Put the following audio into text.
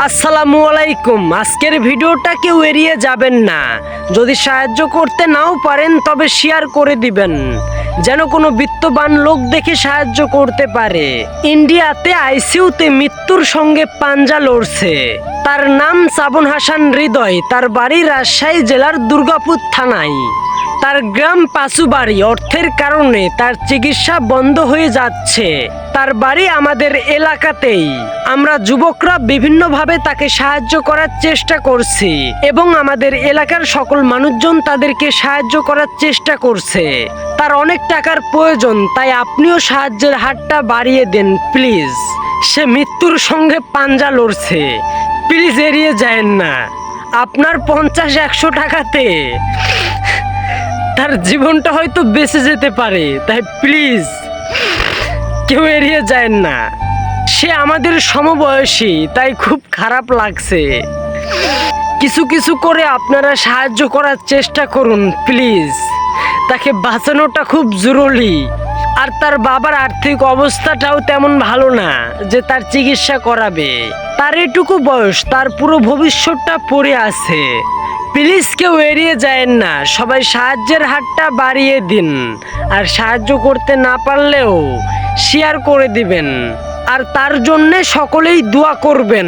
আসসালামু আলাইকুম। আজকের ভিডিওটা কেউ এড়িয়ে যাবেন না। যদি সাহায্য করতে নাও পারেন তবে শেয়ার করে দিবেন, যেন কোনো বিত্তবান লোক দেখে সাহায্য করতে পারে। ইন্ডিয়াতে আইসিইউতে মৃত্যুর সঙ্গে পাঞ্জা লড়ছে। তার নাম শ্রাবণ হাসান হৃদয়। তার বাড়ি রাজশাহী জেলার দুর্গাপুর থানায়। তার গ্রাম পাঁচুবাড়ি। অর্থের কারণে তার চিকিৎসা বন্ধ হয়ে যাচ্ছে। তার বাড়ি আমাদের এলাকাতেই। আমরা যুবকরা বিভিন্নভাবে তাকে সাহায্য করার চেষ্টা করছি এবং আমাদের এলাকার সকল মানুষজন তাদেরকে সাহায্য করার চেষ্টা করছে। তার অনেক টাকার প্রয়োজন, তাই আপনিও সাহায্যের হাতটা বাড়িয়ে দেন প্লিজ। সে মৃত্যুর সঙ্গে পাঞ্জা লড়ছে, প্লিজ এড়িয়ে যায়েন না। আপনার 50-100 টাকাতে তার জীবনটা হয়তো বেঁচে যেতে পারে, তাই প্লিজ কেউ এড়িয়ে যায় না। সে আমাদের সমবয়সী, তাই খুব খারাপ লাগছে। কিছু কিছু করে আপনারা সাহায্য করার চেষ্টা করুন প্লিজ। তাকে বাঁচানোটা খুব জরুরি। আর তার বাবার আর্থিক অবস্থাটাও তেমন ভালো না যে তার চিকিৎসা করাবে। তার এটুকু বয়স, তার পুরো ভবিষ্যৎটা পড়ে আছে। প্লিজ কেউ এড়িয়ে যায়েন না, সবাই সাহায্যের হাতটা বাড়িয়ে দিন। আর সাহায্য করতে না পারলেও শেয়ার করে দিবেন। আর তার জন্যে সকলেই দোয়া করবেন।